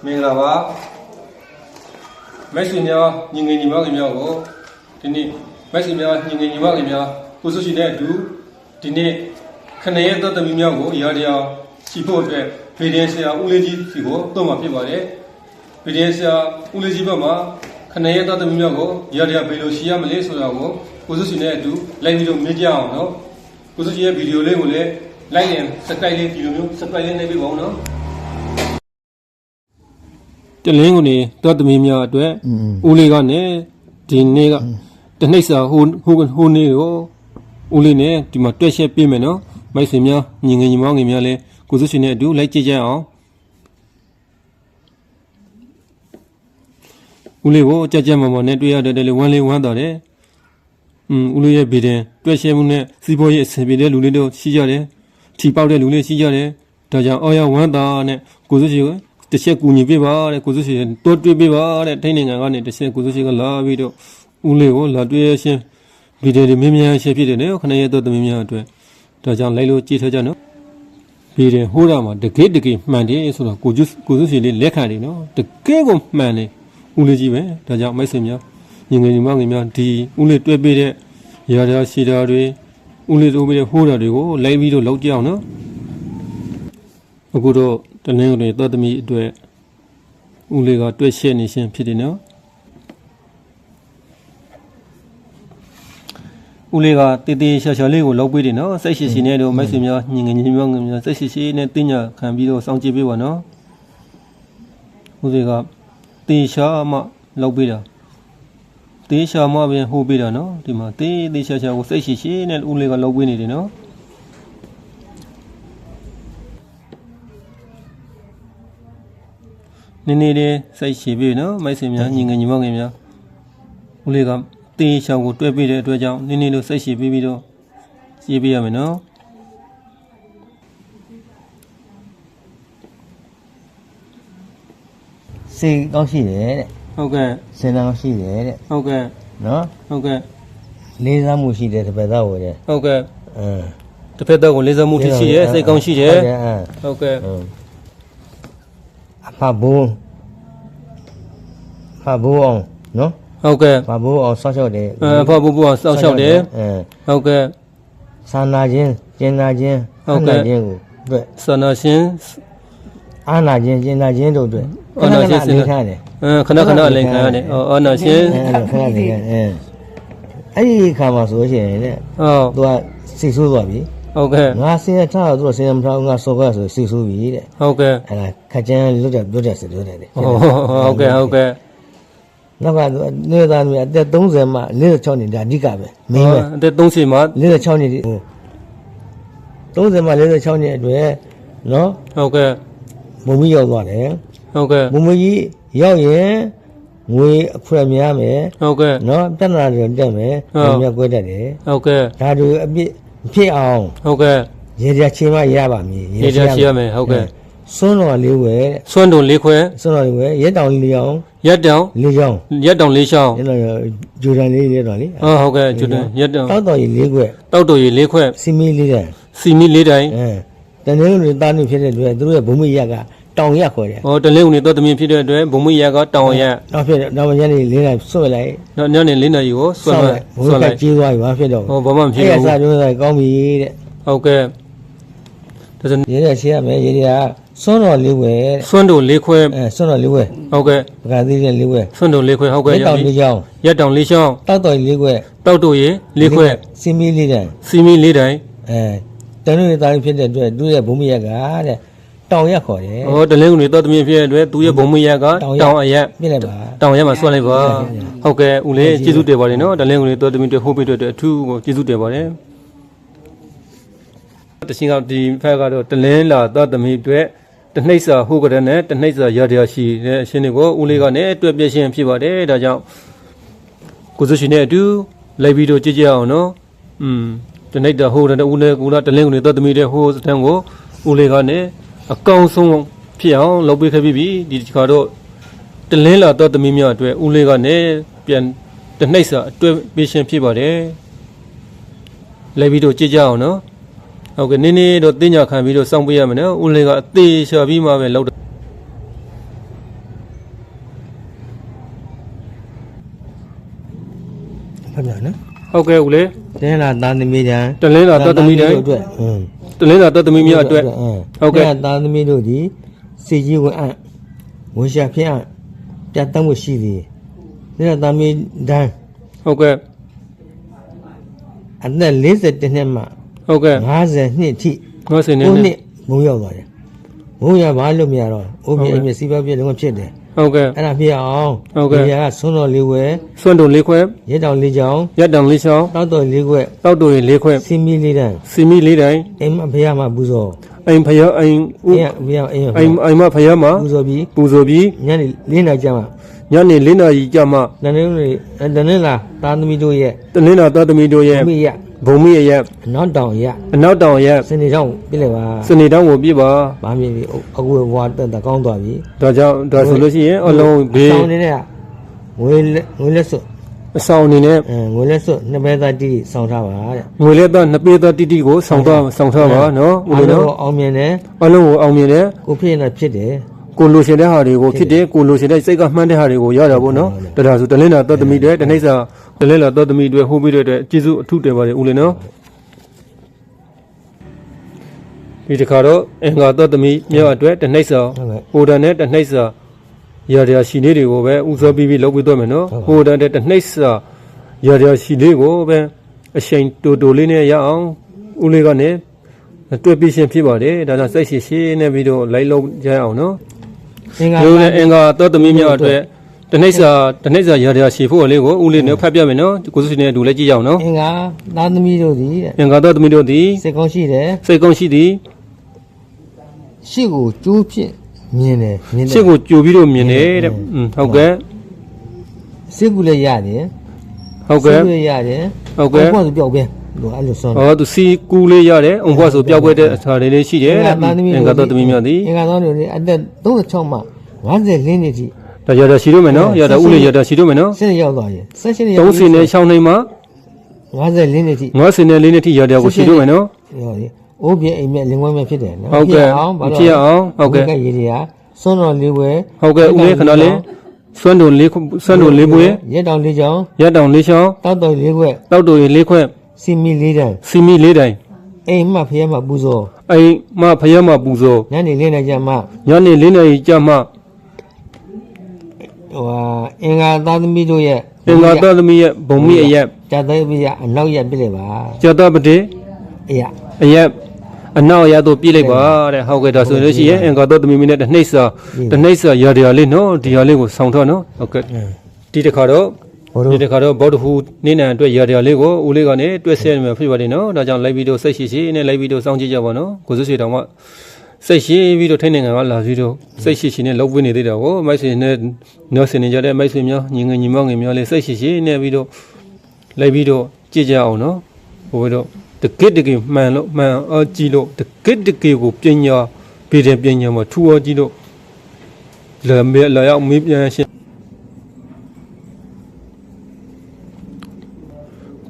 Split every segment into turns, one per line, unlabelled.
မင်္ဂလာပါမိတ်ဆွေများညီငယ်ညီမခင်များကိုဒီနေ့မိတ်ဆွေများညီငယ်ညီမခင်များကိုစုရှိတဲ့အတူဒီနေ့ခဏရဲ့သောသမီးများကိုအရာတရားရှိဖို့အတွက်ဗီဒီယိုဆရာဦးလေးကြီးစီကိုတော့မှာဖြစ်ပါတယ်ဗီဒီယိုဆရာဦးလေးကြီးဘက်မှာခဏရဲ့သောသမီးများကိုအရာတရားဘယ်လိုရှိရမလဲဆိုတာကိုစုရှိတဲ့အတူလိုက်ပြီးတော့မြင်ကြအောင်နော်ကိုစုရှိရဲ့ဗီဒီယိုလေးကိုလည်းလိုက်ရင် subscribe လေးဒီလိုမျိုး subscribe လေးနှိပ်ပေးပါဦးနော်တလင်းကိုနေတော့သမီးများအတွက်ဦးလေးကနေဒီနေ့ကတနှိပ်စာဟိုနေ့ကိုဦးလေးနဲ့ဒီမှာတွက်ချက်ပြမယ်နော်မိုက်ဆွေများညီငယ်ညီမောင်ငယ်များလည်းကိုစုရှင်နဲ့အတူလိုက်ကြည့်ကြအောင်ဦးလေးကိုကြက်ကြက်မမော်နဲ့တွေ့ရတဲ့လေဝမ်းလေးဝမ်းတော်တယ်ဦးလေးရဲ့ဗီဒီယိုတွက်ချက်မှုနဲ့စီးပွားရေးအဆင်ပြေတဲ့လူလေးတို့ရှိကြတယ်ထီပေါက်တဲ့လူလေးရှိကြတယ်ဒါကြောင့်အော်ရဝမ်းတာနဲ့ကိုစုရှင်တစ်ချက်ကူညီပေးပါတဲ့ကိုစုရှင်တိုးတွေ့ပေးပါတဲ့ထိုင်းနိုင်ငံကနေတစ်ချက်ကိုစုရှင်ကလာပြီးတော့ဦးလေးကိုလာတွေ့ရရှင်ဗီဒီယိုတွေမြင်မြန်ရှင်းဖြစ်တယ်နော်ခဏရဲ့တော့သမီးများအတွက်ဒါကြောင့်လိုက်လို့ကြည့်ထားကြနော်ဗီဒီယိုဟိုးတာမှာတကယ်မှန်တယ်ဆိုတော့ကိုစုရှင်လေးလက်ခံတယ်နော်တကယ်ကိုမှန်တယ်ဦးလေးကြီးပဲဒါကြောင့်မိတ်ဆွေများညီငယ်ညီမငယ်များဒီဦးလေးတွေ့ပေးတဲ့ရာရာရှိတာတွေဦးလေးတို့ပေးတဲ့ဟိုးတာတွေကိုလိုက်ပြီးတော့လောက်ကြအောင်နော်အခုတော့တနင်္ဂနွေသောသမီးအတွက်ဦးလေးကတွေ့ရှက်နေရှင်ဖြစ်တယ်နော်ဦးလေးကတေးသေးရှာရှာလေးကိုလောက်ပေးတယ်နော်စိတ်ရှိရှိနဲ့တော့မိတ်ဆွေများညီငယ်ညီမငယ်များစိတ်ရှိရှိနဲ့တင်ညာခံပြီးတော့စောင့်ကြည့်ပေးပါနော်ဦးလေးကတေးရှာမှလောက်ပေးတာတေးရှာမှပဲဟိုးပေးတာနော်ဒီမှာတေးရှာရှာကိုစိတ်ရှိရှိနဲ့ဦးလေးကလောက်ပေးနေတယ်နော်နည်းနည်းလေးစိတ်ရှိပြီနော်မိုက်စင်များညီငယ်ညီမငယ်များဦးလေးကတေးချောင်းကိုတွဲပေးတဲ့အတွက်ကြောင့်နည်းနည်းလေးစိတ်ရှိပြီးတော့ရေးပေးရမယ်နော်
စေကောင်းရှိတယ်တဲ့
ဟုတ်ကဲ့
စဉ်းစားကောင်းရှိတယ်တဲ့
ဟုတ်ကဲ့
နော်
ဟုတ်ကဲ့
လေးစားမှုရှိတယ်တစ်ဖက်သားကိုတဲ့
ဟုတ်ကဲ့တစ်ဖက်သားကိုလေးစားမှုရှိတယ်စိတ်ကောင်းရှိတယ်ဟုတ်ကဲ့
ဖဘိုးအောင်နော်
ဟုတ်ကဲ့
ဖဘိုးအောင်စောက်ရှောက်တယ်
ဖဘိုးအောင်စောက်ရှောက်တယ်ဟုတ်ကဲ့
စာနာခြင်းကျင်နာခြင်း
ဟုတ်ကဲ့
ခြင်းကိုအတွက်
စာနာခြင်း
အာနာခြင်းကျင်နာခြင်းတို့အတွက်
အာနာခြင်းစဉ်းစားတယ်ခဏအလိန်ခံရတယ်အာနာခြင်း
ခဏလေးအဲ့ဒီခါမှာဆိုရှင်တဲ့
ဟုတ်
သူကစိတ်ဆိုးသွားပြီ
ဟုတ်ကဲ့
ငါစင်းထားတော့သူစင်းမထားငါစော်ကဆိုစိတ်ဆိုးပြီတဲ့
ဟုတ်ကဲ့
အဲ့ဒါခက်ချမ်းလွတ်တယ်ပြောတယ်ဆိုပြောတယ်
ဟုတ်ကဲ့
နောက်ကနေသားမျိုးအသက်30မှ46နှစ်ဒါအဓိကပဲမင်းပဲ
အသက်30မှ
46နှစ်30မှ46နှစ်အတွက်နော်
ဟုတ်ကဲ့
မုံမီရောက်သွားတယ်
ဟုတ်ကဲ့
မုံမီကြီးရောက်ရင်ငွေအခွဲများမယ်
ဟုတ်ကဲ့
နော်ပြဿနာတွေတက်မယ်မြတ်ကွဲတတ်တယ်
ဟုတ်ကဲ့
ဒါတို့အပြစ်ဖြစ်အောင်
ဟုတ်ကဲ့
ရေရချင်းမရပါမည်
ရေရချင်းရမယ်ဟုတ်ကဲ့
စွန်းတော်လေးဝဲ
စွန်းတော်လေးခွဲ
စွန်းတော်လေးဝဲရက်တောင်လေးအောင်
ရက်တောင်
လေးချောင်း
ရက်တောင်လေးချောင်း
ဂျူဒန်လေးရက်တော်လေး
ဟုတ်ကဲ့ဂျူဒန်ရက်တောင်
တောက်တော်ကြီးလေးခွဲ
တောက်တော်ကြီးလေးခွဲ
စီမီလေးတိုင်း
စီမီလေးတိုင်း
တနေ့ကသားနေဖြစ်တဲ့အတွက်သူတို့ရဲ့ဘုံမရကတောင်ရက်ခေါ်တယ်
တနေ့ကနေတော့တမင်ဖြစ်တဲ့အတွက်ဘုံမရကတောင်ရက်
နောက်ဖြစ်နောက်ညနေ၄နိုင်ဆွဲလိုက်
နောက်ညနေ၄နာရီကိုဆွဲလိုက်
ကြီးသွားပြီဘာဖြစ်တော့
ဘာမှမဖြစ်ဘူး
အဲ့ဒါစားကြိုးစားကောင်းပြီတဲ့
ဟုတ်ကဲ့
ဒါဆိုရေရရှင်းရမယ်ရေရစွန်းတော်လေးဝဲ
စွန်းတော်လေးခွဲ
စွန်းတော်လေးဝဲ
ဟုတ်ကဲ့
ပကာသီးတဲ့လေးဝဲ
စွန်းတော်လေးခွဲဟုတ်ကဲ့
ရက်တောင်လေးချောင်း
ရက်တောင်လေးချောင်း
တောက်တော်လေးခွဲ
တောက်တော်ရေလေးခွဲ
စီမီလေးတိုင်းတနေ့ကသားဖြစ်တဲ့အတွက်သူ့ရဲ့ဘုံမရကတဲ့တောင်ရက်ခေါ်တယ်
တလင်းကနေတော့တမင်ဖြစ်တဲ့အတွက်သူ့ရဲ့ဘုံမရကတောင်အရက်
ပြလိုက်ပါ
တောင်ရက်မှာဆွဲလိုက်ပါဟုတ်ကဲ့ဦးလေးကျေးဇူးတင်ပါတယ်နော်တလင်းကနေတော့တမင်တွေဟိုးပေးအတွက်အထူးကိုကျေးဇူးတင်ပါတယ်တရှင်ကဒီဖက်ကတော့တလင်းလာတော့တမင်တွေတနှိပ်စာဟိုးကြတဲ့နဲ့တနှိပ်စာရတရားရှိတဲ့အရှင်တွေကိုဦးလေးကနဲ့တွေ့ပြရှင်ဖြစ်ပါတယ်ဒါကြောင့်ကိုစုရှင်နဲ့အတူလိုက်ပြီးတော့ကြည့်ကြအောင်နော်တနှိပ်တာဟိုးတဲ့ဦးလေးကူလာတလင်းကနေတော့တမင်တွေဟိုးစတန်းကိုဦးလေးကနဲ့အကောင်ဆုံးဖြစ်အောင်လုပ်ပေးခဲ့ပြီဒီခါတော့တလင်းလာတော့တမင်များအတွက်ဦးလေးကနဲ့ပြန်တနှိပ်စာအတွက်ပေးရှင်ဖြစ်ပါတယ်လိုက်ပြီးတော့ကြည့်ကြအောင်နော်ဟုတ်ကဲ့နင်းနေတော့တင်ညာခံပြီးတော့စောင့်ပေးရမယ်နော်ဦးလေးကအသေးရှာပြီးမှပဲလောက် ဟုတ်ကဲ့ဦးလေ
တင်းလာသားသမီးတန်း
တလင်းလာတော်သမီးတိုင်း
အတွက်
တလင်းလာတော်သမီးများအတွက်ဟုတ်ကဲ့
သားသမီးတို့ဒီစီကြီးဝန်အံ့ဝန်ရှာဖြစ်အံ့ပြတ်တမ်းမှုရှိသည်တင်းလာသားသမီးတန်း
ဟုတ်ကဲ့
အသက်42နှစ်မှ
ဟုတ်ကဲ့
50နှစ်ထိ
90နှစ်
9
နဲ့
နှစ်ဘုံရောက်သွားတယ်ဘုံရဘာလို့မရတော့အိုးပြအိမ်မစီးပွားပြလုံးဝဖြစ်တယ်
ဟုတ်ကဲ့
အဲ့ဒါဖြစ်အောင်
ဟုတ်ကဲ့
ဒီကဆွန်းတော်လေးဝဲ
စွန့်တုံလေးခွဲ
ရဲတောင်လေးချောင်း
ရက်တောင်လေးချောင်း
တောက်တော်လေးခွဲ
တောက်တူရီလေးခွဲ
စီမီလေးတန်း
စီမီလေးတိုင်း
အိမ်မဖေရမှာပူဇော်
အိမ်ဖျားအိမ်
အိမ်မရအိမ်
အိမ်မဖျားမှာ
ပူဇော်ပြီး
ပူဇော်ပြီး
ညနေ4နာရီကျမှ
ညနေ4နာရီကြာမှ
တနေ့နေ့တနေ့လာသားသမီးတို့ရဲ့
တလင်းလာတော်သမီးတို့ရဲ့
မိရ
ဘုံမိရဲ့
နောက်တောင်ရ
အနောက်တောင်ရဲ့
စနေချောင်းပြလိုက်ပါ
စနေတောင်ကိုပြပါ
ဗာမြင်ပြီအခုဘွားတက်ကောင်းသွားပြီ
ဒါကြောင့်ဒါဆိုလို့ရှိရင်အလုံးဘေး
ဆောင်းနေတဲ့ငွေလက်စွပ်
အဆောင်အနေနဲ့
ငွေလက်စွပ်နှစ်ဘဲသားတိဆောင်းထားပါတဲ့
ငွေလက်သားနှစ်ပေးသားတိတိကိုဆောင်ထားပါနော်ဦးလေးနော်
အောင်မြင်တယ်
အလုံးကိုအောင်မြင်တယ်
ကိုဖြစ်နေဖြစ်တယ်
ကိုလိုချင်တဲ့ဟာတွေကိုဖြစ်တယ်ကိုလိုချင်တဲ့စိတ်ကမှန်းတဲ့ဟာတွေကိုရတာပေါ့နော်ဒါဆိုတလင်းလာတော်သမီးတွေတနေ့စာတလင်းလာတော်သမီးတွေဟိုးပြီးတဲ့အတွက်ကျေးဇူးအထူးတင်ပါတယ်ဦးလေးနော်ဒီတစ်ခါတော့အင်္ဂါတော်သမီးမြောက်အတွက်တနေ့စာဟိုတန်နဲ့တနေ့စာရရရှိနေတွေကိုပဲဥစောပြီးလုပ်ပြီးတော့မယ်နော်ဟိုတန်တဲ့တနေ့စာရရရှိလေးကိုပဲအချိန်တူလေးနဲ့ရအောင်ဦးလေးကနေတွေ့ပြီးရှင်းဖြစ်ပါတယ်ဒါကြောင့်စိတ်ရှိနေပြီးတော့လိုက်လုံးကြအောင်နော်
အင်္ဂါ
ဒီလိုနဲ့အင်္ဂါတော်သမီးများအတွက်တနေ့စာရရရှိဖို့လေးကိုဦးလေးနဲ့ဖတ်ပြမယ်နော်ကိုစုစီနဲ့အတူလည်းကြည့်ကြအောင်နော်
အင်္ဂါသားသမီးတို့သည်တဲ့
အင်္ဂါတော်သမီးတို့သည်
စိတ်ကောင်းရှိတယ်
စိတ်ကောင်းရှိသည်
ရှေ့ကိုကျိုးဖြစ်မြင်တယ်မြင်တယ်
ရှေ့ကိုကြိုပြီးတော့မြင်တယ်တဲ့ဟုတ်ကဲ့
စိတ်ကူလည်းရတယ်
ဟုတ်ကဲ့
စိတ်ကူလည်းရတယ်
ဟုတ်ကဲ့
ဘုရားဆိုပြောက်ပဲလို့အဲ့လိုဆွမ်း
ဟောသူစီကူလေးရတယ်အုံဘွားဆိုပျောက်ပွဲတဲ့အခါလေးလေးရှိတယ်တဲ့အင်္ဂါတော်သမီးများသည်
အင်္ဂါသားတို့လည်းအသက်36မှ54နှစ်ထိ
ဒါရရရှိတော့မယ်နော်ရတာဦးလေးရတာရှိတော့မယ်နော်
ဆက်ရောက်သွားရင်16နှစ်
30နဲ့6နှစ်မှ
54နှစ်ထိ
54နှစ်ထိရတာကိုရှိတော့မယ်နော်
ရောဒီအိုးပြအိမ်မြက်လင်ဝဲမြက်ဖြစ်တယ်နော်
ဟုတ်ကဲ့ဖြစ်အောင်ဟုတ်ကဲ့
ရေတွေကစွန်းတော်လေးဝဲ
ဟုတ်ကဲ့ဦးလေးခဏလေးစွမ်းတုံလေးပွေ
ရက်တောင်လေးချောင်း
ရက်တောင်လေးချောင်း
တောက်တော်လေးခွဲ
တောက်တူရီလေးခွဲ
စီမီလေးတန်း
စီမီလေးတိုင်း
အိမ်မှဖျက်မှပူဇော်
အိမ်မဖျက်မပူဇော်
ညနေလေးနဲ့ကြမှာ
ညနေ4နာရီကြာမှ
ဟိုဟာအင်္ဂါသားသမီးတို့ရဲ့
အင်္ဂါတော်သမီးရဲ့ဘုံမိအရက်
ဇာတိပိယအနောက်ရက်ပြလိုက်ပါ
ဇတပတိ
အရာ
အရက်အနောက်အရက်တို့ပြလိုက်ပါတဲ့ဟုတ်ကဲ့ဒါဆိုလို့ရှိရင်အင်္ဂါတော်သမီးမင်းနဲ့တနှိမ့်စာရရလေးနော်ဒီရလေးကိုဆောင်းထားနော်ဟုတ်ကဲ့ဒီတစ်ခါတော့
ဘော
ဒီ
တို့
တစ်ခါတော့ဘောဓဟူနေနံအတွက်ရရလေးကိုဦးလေးကနေတွက်ဆဲနေမှာဖြစ်ပါတယ်နော်ဒါကြောင့်လိုက်ပြီးတော့စိတ်ရှိနဲ့လိုက်ပြီးတော့စောင့်ကြည့်ကြပါနော်ကိုစုဆွေတောင်မှစိတ်ရှိပြီးတော့ထိုင်းနိုင်ငံကလာပြီးတော့စိတ်ရှိနဲ့လှုပ်ပွေးနေသေးတာကိုမိုက်ဆွေနဲ့နော်စင်နေကြတဲ့မိုက်ဆွေများညီငယ်ညီမငယ်များလေးစိတ်ရှိနဲ့ပြီးတော့လိုက်ပြီးတော့ကြည့်ကြအောင်နော်ဟိုတော့တကယ်မှန်လို့မှန်အားကြည့်လို့တကယ်ကိုပညာပြည်တယ်ပညာမှာထူအားကြည့်လို့လာရောက်မေးပြန်ရှင်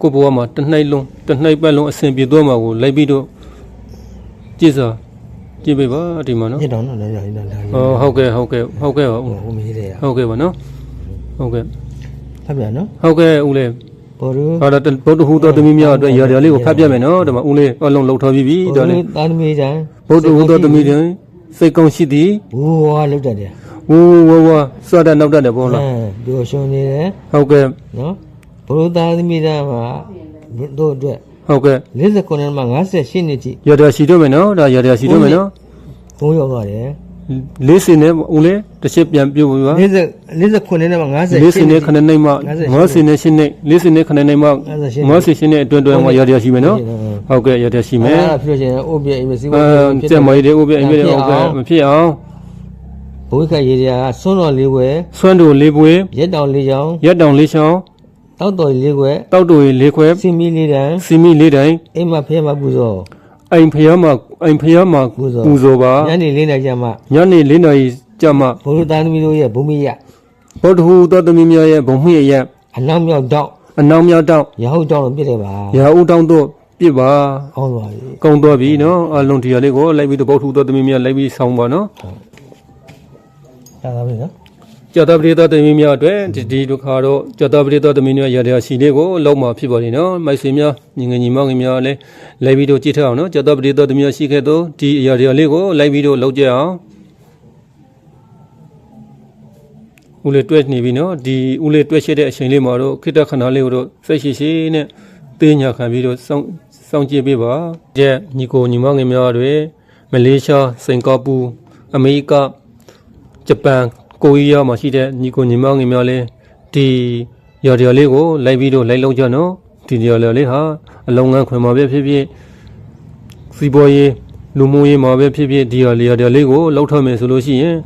ကိုဘဝမှာတနှိုက်ပတ်လုံးအစဉ်ပြေသွားမှာကိုလိုက်ပြီးတော့ကြည့်စားကြည့်ပေးပါဒီမှာနော်
ညတောင်တော့လည်းရနေတာ
ဟုတ်ကဲ့ပါ
ဟိုမေးတယ်
ဟုတ်ကဲ့ပါနော်ဟုတ်ကဲ့
ဖတ်ပြန်နော်
ဟုတ်ကဲ့ဦးလေး
ဘောတို့
ဟာဒါဘုဒ္ဓဟူတော်သမီးများအတွက်ရရလေးကိုဖတ်ပြမယ်နော်ဒီမှာဦးလေးအလုံးလှုပ်ထားပြီးပြီဒါလေး
သားသမီးတန်း
ဘုဒ္ဓဟူတော်သမီးတွေစိတ်ကောင်းရှိသည်
ဝူဝါလောက်တတ်တယ်
ဝဝစောတတ်နောက်တတ်တယ်ပေါ့လား
ပြောရှုံးနေတယ်
ဟုတ်ကဲ့
နော်ဘောသားသမီးတန်းမှာတို့အတွက်
ဟုတ်ကဲ့
49မှ58နှစ်ထိ
ရရရှိတော့မယ်နော်ဒါရရရှိတော့မယ်နော်
ဘုံရောက်သွားတယ်
လေးစင်နဲ့ဦးလေးတစ်ချက်ပြန်ပြုတ်ပြီးပါ
49နဲ့မှ58
လေးစင်နဲ့ခဏနိုင်မှ9စင်နဲ့ရှင်းနေလေးစင်နဲ့ခဏနိုင်မှ9စင်ရှင်းတဲ့အတွင်းမှာရရရှိမယ်နော်ဟုတ်ကဲ့ရရရှိမယ်
အဲ့ဒါဖြစ်လို့ရှိရင်အိုးပြအိမ်မစီးပွား
ကျက်မကြီးတွေဦးပြအိမ်ပြဟုတ်ကဲ့မဖြစ်အောင်
ဘိုးခက်ရေတွေကစွန်းတော်လေးွယ်
စွမ်းတို့လေးပွေ
ရက်တောင်လေးချောင်း
ရက်တောင်လေးချောင်း
တောက်တော်လေးွယ်
တောက်တူလေးခွဲ
စီမီလေးတန်း
စီမီလေးတိုင်း
အိမ်မှာဖျက်မှပူဇော်
အိမ်ဖျားမှာပူဇော်ပါ
ညနေလေးနဲ့ကြမှာ
ညနေ4နာရီကြာမှ
ဘိုးသားသမီးတို့ရဲ့ဘုံမီရ
ဘုဒ္ဓဟူသောသမီးများရဲ့ဘုံမှိရဲ့
အနောက်မြောက်တောက်
အနောက်မြောက်တောင်
ရဟုတ်တောက်လို့ပြစ်တယ်ပါ
ရာဦးတောင်တို့ပြစ်ပါ
အောင်းသွားပြီ
ကောင်းတော့ပြီနော်အလုံးဒီရလေးကိုလိုက်ပြီးတော့ဘုဒ္ဓဟူသောသမီးများလိုက်ပြီးဆောင်းပါနော်
ဒါသာပြီနော်
ကြာတပရိသတ်သမီးများအတွက်ဒီတစ်ခါတော့ကြာတပရိသတ်သမီးများရတဲ့ရှိလေးကိုလောက်မှာဖြစ်ပါလိမ့်နော်မိုက်ဆွေများညီငယ်ညီမငယ်များလည်းလိုက်ပြီးတော့ကြည့်ထအောင်နော်ကြာတပရိသတ်သမီးများရှိခဲ့တော့ဒီအရာတွေလေးကိုလိုက်ပြီးတော့လောက်ကြအောင်ဦးလေးတွဲနေပြီနော်ဒီဦးလေးတွဲရှိတဲ့အချိန်လေးမှာတော့ခိတ္တခဏလေးကိုတော့စိတ်ရှိရှိနဲ့သေးညာခံပြီးတော့စောင့်ကြည့်ပေးပါတဲ့ညီကိုညီမငယ်များတွေမလေးရှားစင်ကာပူအမေရိကဂျပန်ကိုရီးယားမှာရှိတဲ့ညီကိုညီမငယ်များလဲဒီရာဒီယိုလေးကိုလိုက်ပြီးတော့လိုက်လုံးကြနော်ဒီရာဒီယိုလေးဟာအလုံးငန်းခွင်မှာပဲဖြစ်ဖြစ်စီပေါ်ရေးလူမှုရေးမှာပဲဖြစ်ဖြစ်ဒီရာဒီယိုလေးကိုလောက်ထမယ်ဆိုလို့ရှိရင်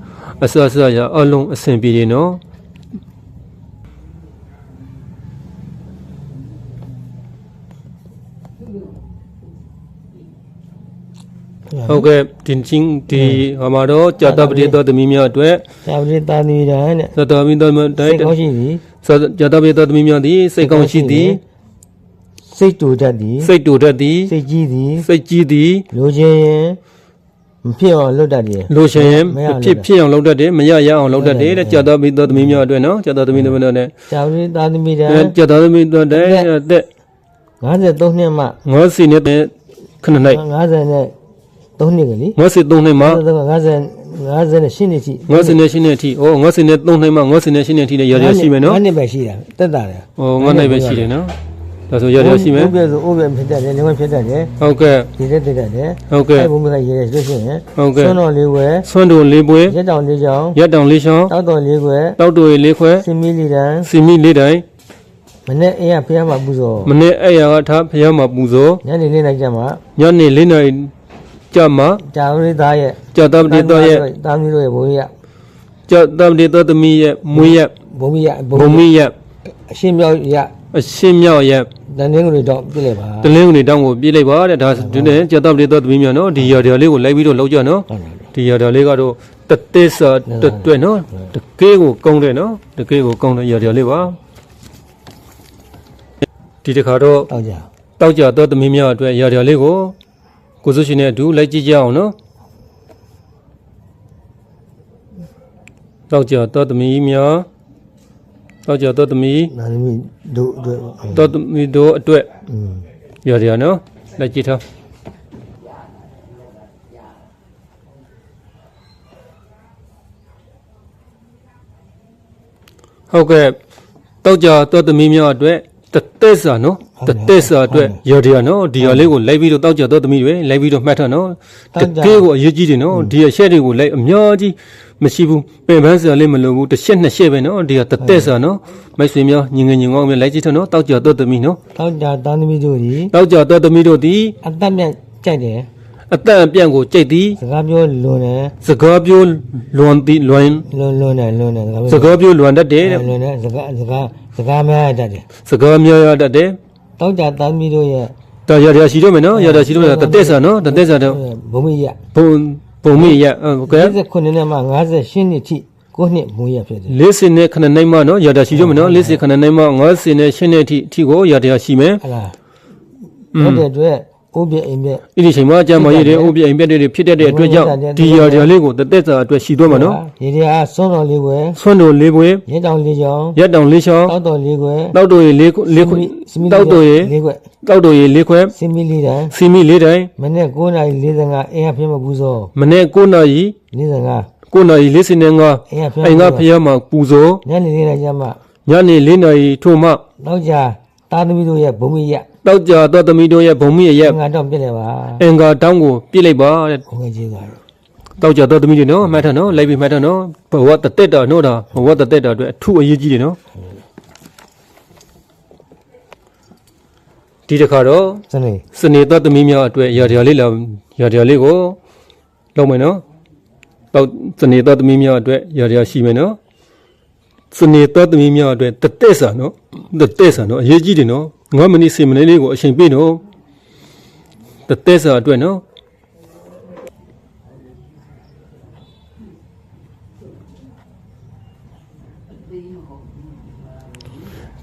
အစအစရအလုံးအဆင်ပြေတယ်နော်ဟုတ်ကဲ့ဒီချင်းဒီဟမှာတော့ကြာတပရိသတ်သမီးများအတွက်
သာဝတိတာသမီးတိုင်းနဲ့
သတ္တမိတ္တမတို
စိ
င်
တ်ကောင်းရှိသည်
ကြာတပရိသတ်သမီးများသည်စိတ်ကောင်းရှိသည်
စိတ်တူတတ်သည်
စိတ်တူတတ်သည်
စိတ်ကြီးသည်
စိတ်ကြီးသည်
လိုချင်ရင်မဖြစ်အောင်လုပ်တတ်တယ်
လိုရှင်ရင်ဖြစ်အောင်လုပ်တတ်တယ်မရရအောင်လုပ်တတ်တယ်တဲ့ကြာတပရိသတ်သမီးများအတွက်နော်ကြာတပရိသတ်သမီးများနဲ့
သာဝတိတာသမီးတိုင်း
ကြာတသမီးတို့တဲ့တဲ့
53နှစ်မှ
ငေါစီနဲ့ခဏနိုင်
53နှစ်ကလေး
ငေါစီ3နှစ်မှာ
58နှစ်ရှိ
ငေါစီနဲ့8နှစ်အထိဩငေါစီနဲ့3နှစ်မှာငေါစီနဲ့8နှစ်အထိလည်းရရရှိမယ်နော်
9နှစ်ပဲရှိတာတက်တာတယ်
ဩငေါနိုင်ပဲရှိတယ်နော်ဒါဆိုရရရှိမယ်
ဥပ္ပဆိုဥပ္ပဖြစ်တတ်တယ်လည်းဖြစ်တတ်တယ်
ဟုတ်ကဲ့
ဒီတက်တက်တယ်
ဟုတ်ကဲ့
ဘုံမကရေရရှိရင်
ဟုတ်ကဲ့
ဆွမ်းတော်လေးဝဲ
ဆွမ်းတို့လေးပွဲ
ရက်တောင်လေးချောင်း
ရက်တောင်လေးချောင်း
တောက်တော်လေးဝဲ
တောက်တို့လေးခွဲ
စင်မီလီတန်
စီမီလေးတိုင်း
မနေ့အင်းကဖျားမှာပူဇော်
မနေ့အဲ့ရကထားဖျားမှာပူဇော်
ညနေလေးလိုက်ကြမှာ
ညနေ4နာရီကြာမှာ
ကြာဝရိသားရဲ့
ကြာတပတိတော်ရဲ့
တာမီတို့ရဲ့ဘုံရ
ကြာတပတိတော်သမီးရဲ့မွေးရက်
ဘုံရ
ဘုံမီရက်
အရှင်းမြောက်ရ
အရှင်းမြောက်ရက်
တန်တင်းကိုတော့ပြစ်လိုက်ပါ
တလင်းဦးနေတောင်းကိုပြေးလိုက်ပါတဲ့ဒါဒီနဲ့ကြာတပတိတော်သမီးများနော်ဒီရာဒီလေးကိုလိုက်ပြီးတော့လောက်ကြနော်
ဟုတ်တယ်
ဒီရာဒီလေးကတော့တသက်စာတွဲနော်တကယ်ကိုကောင်းတယ်နော်တကယ်ကိုကောင်းတဲ့ရာဒီလေးပါဒီတစ်ခါတော့
တောက်ကြ
တောက်ကြတော့သမီးများအတွက်ရာဒီလေးကိုကိုစုရှင်နဲ့အတူလိုက်ကြည့်ကြအောင်နော်တောက်ကြတော့သမီးများတောက်ကြတော့သမီး
နာမည်တို့တို့
တော့သမီးတို့အတွက်
อืม
ရာဒီနော်လိုက်ကြည့်ထားဟုတ်ကဲ့တောက်ကြတော့သမီးများအတွက်တသက်စာနော်တသက်စာအတွက်ရာဒီနော်ဒီရာလေးကိုလိုက်ပြီးတော့တောက်ကြတော့သမီးတွေလိုက်ပြီးတော့မှတ်ထားနော်တကယ်ကိုအရေးကြီးတယ်နော်ဒီအချက်တွေကိုလိုက်အများကြီးမရှိဘူးပင်ပန်းစရာလေးမလိုဘူးတစ်ချက်နှစ်ချက်ပဲနော်ဒီကတသက်စာနော်မိုက်ဆွေများညီငယ်ညီငောင်းများလိုက်ကြည့်ထားနော်တောက်ကြတော့သမီးနော်
တောက်ကြတာသမီးတို့ဒီ
တောက်ကြတော့သမီးတို့သည်
အသက်မြတ်ကြိုက်တယ်
အတန်အပြန့်ကိုကြိတ်သည်
စကားပြောလွန်တယ်
စကားပြောလွန်သည်လွန်
လွန်တယ်
စကားပြောလွန်တတ်တယ်တဲ့
လွန်တယ်စကားများရတတ်တယ်
စကားများရတတ်တယ်
တောက်ကြတာသမီးတို့ရဲ့
တာရရရှိတော့မယ်နော်ရရရှိတော့တသက်စာနော်တသက်စာတော့
ဘုံမရ
ဘုံမိရဟုတ်ကဲ့
59နှစ်မှ58နှစ်ထိ9နှစ်မွေးရဖြစ်တယ်
40နဲ့ခဏနိုင်မှနော်ရရရှိတော့မယ်နော်40ခဏနိုင်မှ50နဲ့8နဲ့အထိကိုရရရှိမယ်
ဟလားဟုတ်တဲ့အတွက်ဥပ္ပအိမ်မြက်
အဲ့ဒီချိန်မှာအကြမ်းမရတဲ့ဥပ္ပအိမ်ပြက်တွေဖြစ်တတ်တဲ့အတွက်ကြောင့်ဒီရရလေးကိုတသက်စာအတွက်ရှိတော့မှာနော်
ဒီတည်းအားစွန်းတော်လေးွယ်
ဆွမ်းတို့လေးပွဲ
ရဲတောင်လေးချောင်း
ရက်တောင်လေးချောင်း
တောက်တော်လေးွယ်
တောက်တို့ရေလေးခွတောက်တို့ရေ
လေးွယ်
တောက်တို့ရေလေးခွဲ
စင်မီလီတန်
စီမီလေးတိုင်း
မနေ့9:45အင်းအဖေမပူဇော်
မနေ့9နာရီ
45
9နာရီ45
အင်းအဖေ
အိမ်ကဖျားမှာပူဇော်
ညနေလေးလိုက်ကြမှာ
ညနေ4နာရီထို့မှ
တောက်ကြတာသမီးတို့ရဲ့ဘုံမရ
တောက်ကြတော့သမီးတို့ရဲ့ဘုံမိရဲ့
ငါတော့ပြစ်တယ်ပါ
အင်္ဂါတောင်းကိုပြစ်လိုက်ပါတဲ့
ဘုံငယ်ကြီးသွားတော့
တောက်ကြတော့သမီးတွေနော်မှတ်ထားနော်လိုက်ပြီးမှတ်ထားနော်ဘဝတသက်တာနော်ဒါဘဝတသက်တာအတွက်အထူးအရေးကြီးတယ်နော်ဒီတစ်ခါတော့
စနေ
စနေသက်သမီးများအတွက်ရာတရားလေးလာရာတရားလေးကိုလောက်မယ်နော်တောက်စနေသက်သမီးများအတွက်ရာတရားရှိမယ်နော်စနေသက်သမီးများအတွက်တသက်စာနော်တသက်စာနော်အရေးကြီးတယ်နော်9မိနစ်10မိနစ်လေးကိုအချိန်ပေးနော်တသက်စာအတွက်နော်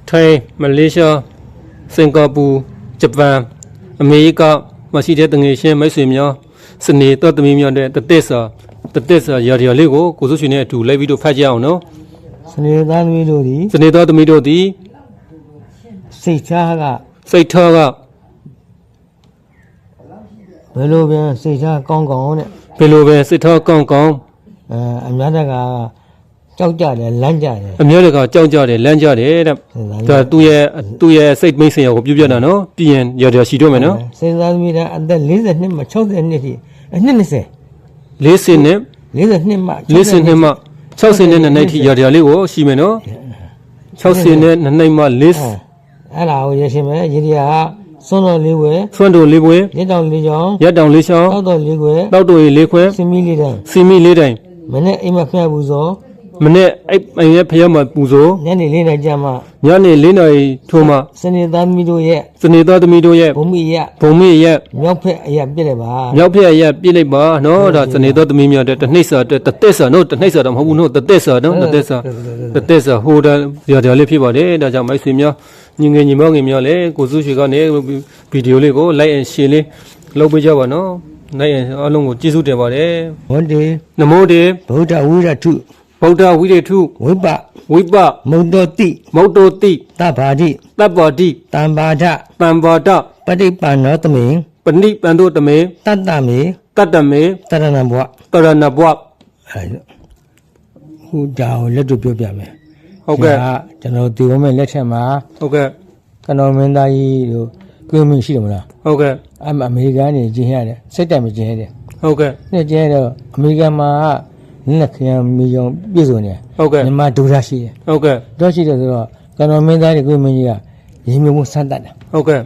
ထိုင်းမလေးရှားစင်ကာပူဂျပန်အမေရိကမရှိတဲ့တငယ်ချင်းမိတ်ဆွေများစနေသက်သမီးများတဲ့တသက်စာရာဒီယာလေးကိုကိုစုရှင်နဲ့အတူလိုက်ပြီးတော့ဖတ်ကြအောင်နော်
စနေသားသမီးတို့သည်
စနေသောသမီးတို့သည်
စိတ်ထားက
စိတ်ထောက
ဘယ်လိုပြန်စိတ်ထားကောင်းကောင်းနဲ့
ဘယ်လိုပဲစိတ်ထောကောင်းကောင်း
အများတကကြောက်ကြတယ်လန့်ကြတယ်
အမျိုးတကကြောက်ကြတယ်လန့်ကြတယ်တဲ့ဒါသူ့ရဲ့စိတ်မိတ်ဆွေကိုပြုပြတာနော်ပြီးရင်ရရှိတော့မယ်နော်
စိတ်သားသမီးကအသက်40နှစ်မှ60နှစ်ထိအနှစ်20
40နဲ့
42မှ
40နှစ်မှ60နဲ့နှစ်ထိရလေးကိုရှိမယ်နော်60နဲ့နှစ်မှ40
အဲ့ဒါကိုရရှင်မယ်ရေဒီယာစွန်းတော်လေးဝဲ
ဆွမ်းတို့လေးပွဲ
ရက်တောင်လေးချောင်း
ရက်တောင်လေးချောင်း
တောက်တော်လေးခွဲ
တောက်တို့ရေလေးခွဲ
စင်မီလေးတန်း
စီမီလေးတိုင်
မနေ့အိမ်မှာဖျက်ဘူးစော
မနေ့အိမ်ရဲ့ဖျက်မှာပူဇော်
ညနေလေးနိုင်ကြမှာ
ညနေ4နာရီထိုးမှ
စနေသားသမီးတို့ရဲ့
စနေသားသမီးတို့ရဲ့
ဘုံမီရ
ဘုံမေရဲ့
မြောက်ဖက်အရာပြည့်တယ်ပါ
မြောက်ဖက်ရဲ့ပြစ်လိုက်ပါနော်ဒါစနေသားသမီးများတဲ့တနှိမ့်စာတဲ့တသက်စာနော်တနှိမ့်စာတော့မဟုတ်ဘူးနော်တသက်စာနော်တသက်စာဟိုဒါလေးဖြစ်ပါတယ်ဒါကြောင့်မိုက်ဆွေများညီငယ်ညီမောင်ငယ်များလည်းကိုစုရွှေကနေဗီဒီယိုလေးကို like and share လေးလုပ်ပေးကြပါနော်နိုင်ရင်အားလုံးကိုကျေးဇူးတင်ပါတယ်
ဘွန်တေ
နမောတေ
ဗုဒ္ဓဝိရထု
ဗုဒ္ဓဝိရေထု
ဝိပ
ဝိပ
မုံတော်တိ
မௌတောတိ
သဗ္ဗာတိ
တပ္ပါတိ
တံပါဒ
တံပါဒ
ပဋိပန္နောသမေ
ပဏိပန္တောတမေ
တတ္တမေ
တတ္တမေ
တရဏဘဝ
တရဏဘဝ
ဟိုဒါကိုလက်တို့ပြောပြမယ်
ဟုတ်ကဲ့
ဒါကျွန်တော်ဒီဝမဲ့လက်ထက်မှာ
ဟုတ်ကဲ့
ကနော်မင်းသားကြီးတို့ကွင်းမင်းရှိတယ်မလား
ဟုတ်ကဲ့
အမေရိကန်နေကျင်းရတယ်စိတ်တိုင်မကျင်းရတယ်
ဟုတ်ကဲ့
နဲ့ကျင်းတော့အမေရိကန်မှာလက်ခရံမီယုံပြည့်စုံတယ်
ဟုတ်ကဲ့
မြန်မာဒုရရှိတယ်
ဟုတ်ကဲ့
တော့ရှိတယ်ဆိုတော့ကနော်မင်းသားကြီးကွင်းမင်းကြီးကရင်းမြမှုစမ်းတတ်တယ်
ဟုတ်ကဲ့